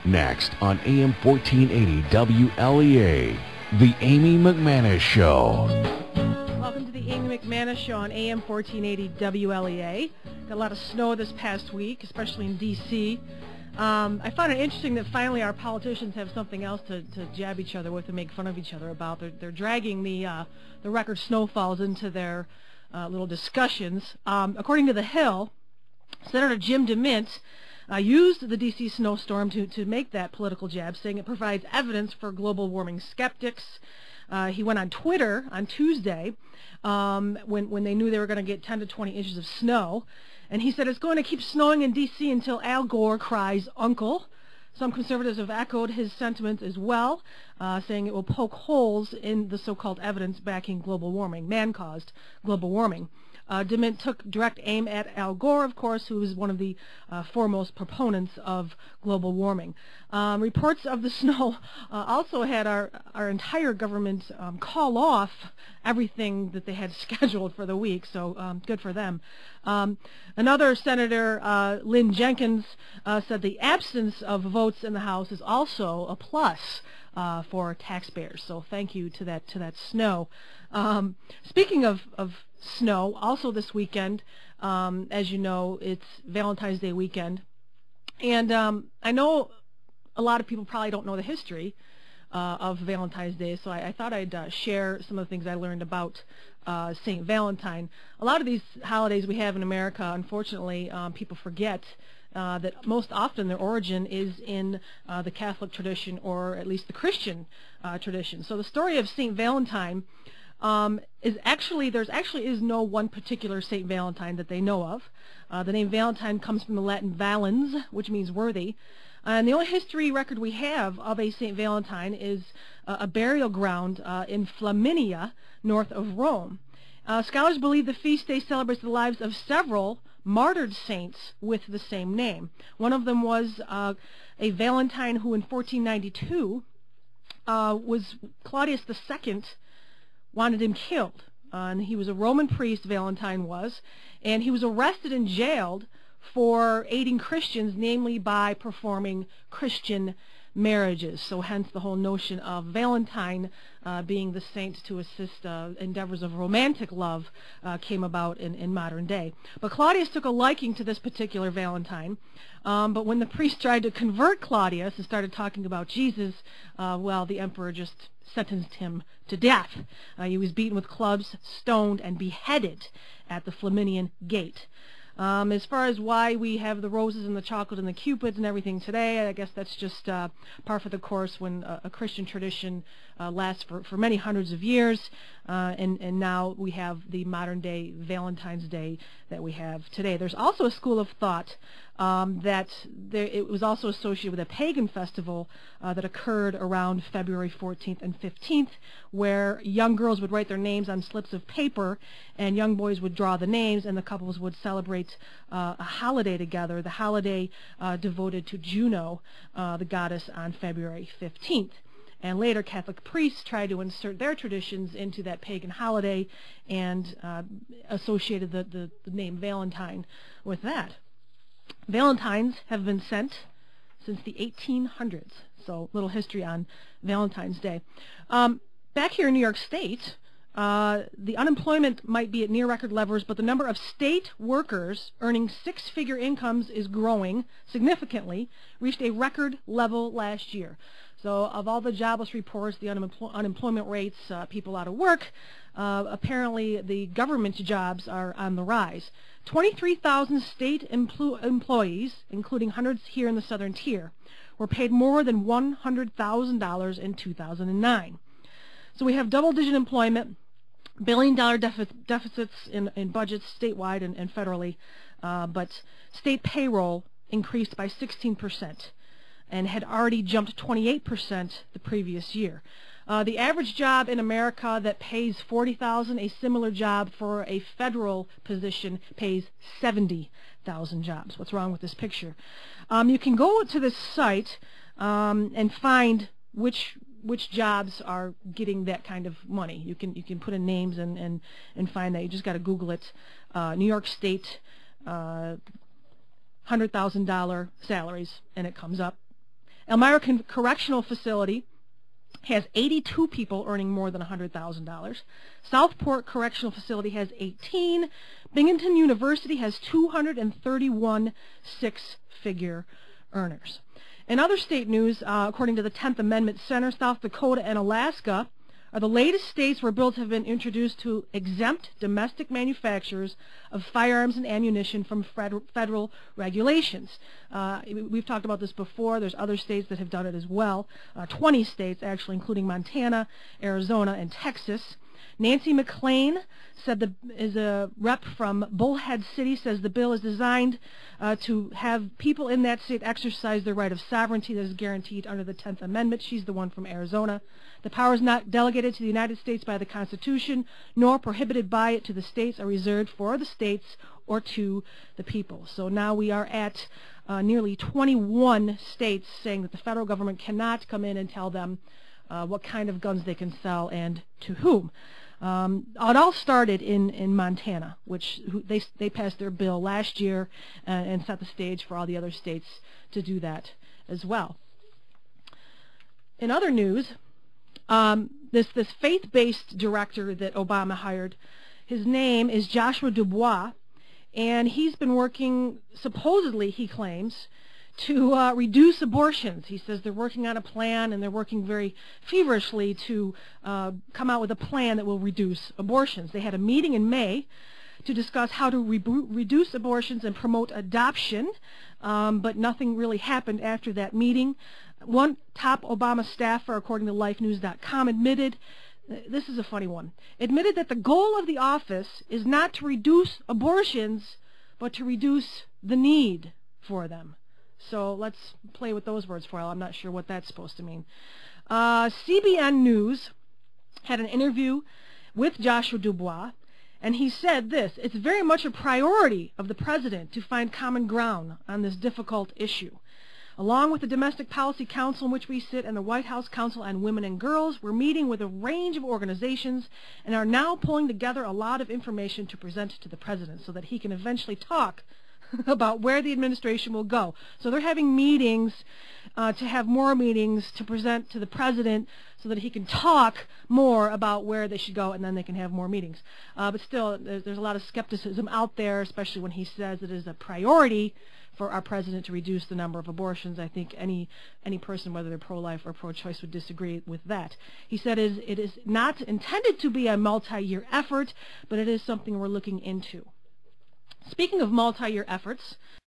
Next on AM 1480 WLEA, The Amy McManus Show. Welcome to the Amy McManus Show on AM 1480 WLEA. Got a lot of snow this past week, especially in D.C. I found it interesting that finally our politicians have something else to jab each other with and make fun of each other about. They're dragging the record snowfalls into their little discussions. According to The Hill, Senator Jim DeMint used the D.C. snowstorm to make that political jab, saying it provides evidence for global warming skeptics. He went on Twitter on Tuesday when they knew they were going to get 10 to 20 inches of snow, and he said it's going to keep snowing in D.C. until Al Gore cries uncle. Some conservatives have echoed his sentiments as well, saying it will poke holes in the so-called evidence backing global warming, man-caused global warming. DeMint took direct aim at Al Gore, of course, who is one of the foremost proponents of global warming. Reports of the snow also had our entire government call off everything that they had scheduled for the week, so good for them. Another Senator, Lynn Jenkins, said the absence of votes in the House is also a plus for taxpayers, so thank you to that snow. Speaking of snow, also this weekend, as you know, it's Valentine's Day weekend, and I know a lot of people probably don't know the history of Valentine's Day, so I thought I'd share some of the things I learned about St. Valentine. A lot of these holidays we have in America, unfortunately, people forget that most often their origin is in the Catholic tradition, or at least the Christian tradition. So the story of St. Valentine is actually, there actually is no one particular St. Valentine that they know of. The name Valentine comes from the Latin valens, which means worthy. And the only history record we have of a St. Valentine is a burial ground in Flaminia, north of Rome. Scholars believe the feast day celebrates the lives of several martyred saints with the same name. One of them was a Valentine who in 1492 was Claudius II wanted him killed. And he was a Roman priest, Valentine was, and he was arrested and jailed for aiding Christians, namely by performing Christian marriages. So hence the whole notion of Valentine being the saint to assist endeavors of romantic love came about in modern day. But Claudius took a liking to this particular Valentine, but when the priest tried to convert Claudius and started talking about Jesus, well, the emperor just sentenced him to death. He was beaten with clubs, stoned, and beheaded at the Flaminian Gate. As far as why we have the roses and the chocolate and the cupids and everything today, I guess that's just par for the course when a Christian tradition lasts for many hundreds of years, and now we have the modern day Valentine's Day that we have today. There's also a school of thought that it was also associated with a pagan festival that occurred around February 14th and 15th, where young girls would write their names on slips of paper, and young boys would draw the names, and the couples would celebrate a holiday together, the holiday devoted to Juno, the goddess, on February 15th. And later Catholic priests tried to insert their traditions into that pagan holiday and associated the name Valentine with that. Valentines have been sent since the 1800s, so little history on Valentine's Day. Back here in New York State, the unemployment might be at near record levels, but the number of state workers earning six-figure incomes is growing significantly, reached a record level last year. So of all the jobless reports, the unemployment rates, people out of work, apparently the government jobs are on the rise. 23,000 state employees, including hundreds here in the southern tier, were paid more than $100,000 in 2009. So we have double-digit employment, billion-dollar deficits in budgets statewide and federally, but state payroll increased by 16% and had already jumped 28% the previous year. The average job in America that pays $40,000, a similar job for a federal position pays $70,000 jobs. What's wrong with this picture? You can go to this site and find which jobs are getting that kind of money. You can put in names and find that. You just got to Google it. New York State $100,000 salaries, and it comes up. Elmira Correctional Facility has 82 people earning more than $100,000. Southport Correctional Facility has 18. Binghamton University has 231 six-figure earners. In other state news, according to the 10th Amendment Center, South Dakota and Alaska are the latest states where bills have been introduced to exempt domestic manufacturers of firearms and ammunition from federal regulations. We've talked about this before. There's other states that have done it as well. 20 states, actually, including Montana, Arizona, and Texas. Nancy McLean is a rep from Bullhead City, says the bill is designed to have people in that state exercise their right of sovereignty that is guaranteed under the 10th Amendment. She's the one from Arizona. The powers not delegated to the United States by the Constitution, nor prohibited by it to the states, are reserved for the states or to the people. So now we are at nearly 21 states saying that the federal government cannot come in and tell them what kind of guns they can sell and to whom. It all started in Montana, which they passed their bill last year and set the stage for all the other states to do that as well. In other news, this faith-based director that Obama hired, his name is Joshua Dubois, and he's been working, supposedly he claims, to reduce abortions. He says they're working on a plan, and they're working very feverishly to come out with a plan that will reduce abortions. They had a meeting in May to discuss how to reduce abortions and promote adoption, but nothing really happened after that meeting. One top Obama staffer, according to lifenews.com, admitted, this is a funny one, admitted that the goal of the office is not to reduce abortions, but to reduce the need for them. So let's play with those words for a while. I'm not sure what that's supposed to mean. CBN News had an interview with Joshua Dubois, and he said this: it's very much a priority of the president to find common ground on this difficult issue. Along with the Domestic Policy Council in which we sit and the White House Council on Women and Girls, we're meeting with a range of organizations and are now pulling together a lot of information to present to the president so that he can eventually talk about where the administration will go. So they're having meetings to have more meetings to present to the president so that he can talk more about where they should go, and then they can have more meetings. But still, there's a lot of skepticism out there, especially when he says it is a priority for our president to reduce the number of abortions. I think any person, whether they're pro-life or pro-choice, would disagree with that. He said it is not intended to be a multi-year effort, but it is something we're looking into. Speaking of multi-year efforts,